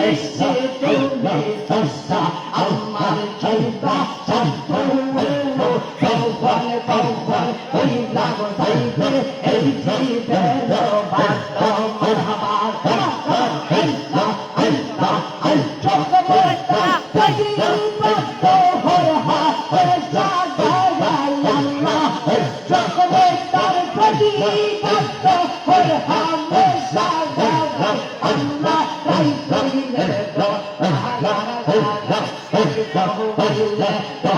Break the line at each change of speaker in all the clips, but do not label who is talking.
এসে তুমি দশা আমার চিন্তা সত্য কৌশল কৌশল ওই লাগো সাইতে এই জীবের বাক্য মারহাবা আল্লাহ আল্লাহ আল্লাহ কবরটা কজি বাক্য হরহা হরসা আল্লাহ কবরটার কজি বাক্য হরহা হরসা আল্লাহ তাই কইলে তো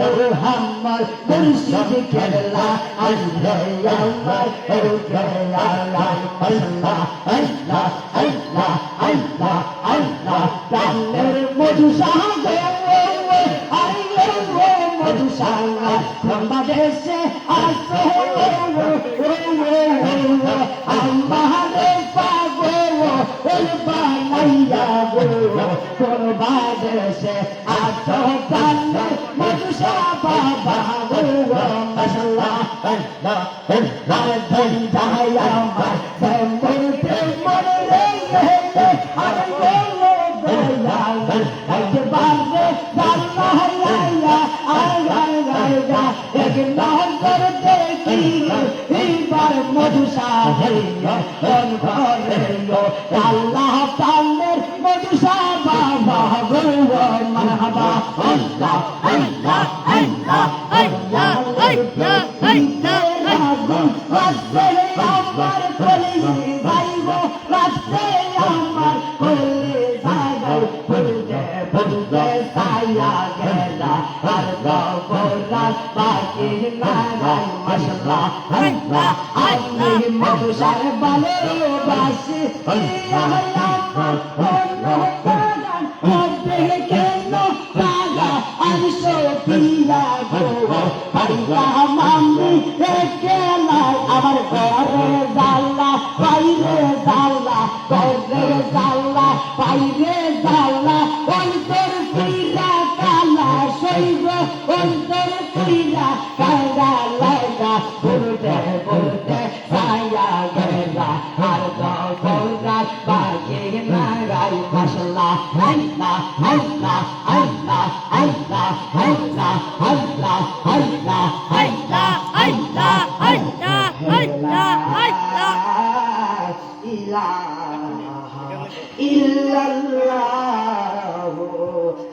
Muhammad Murshid Kerala Allah Allah Allah Allah Allah Allah Allah Allah Tanner Modusanga Ayo Modusanga Bangladesh Aso Amare Pago Banaya Bangladesh Aso Tanner Modusanga Mashallah Allah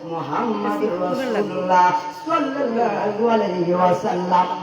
Muhammad Rasulullah sallallahu alaihi wasallam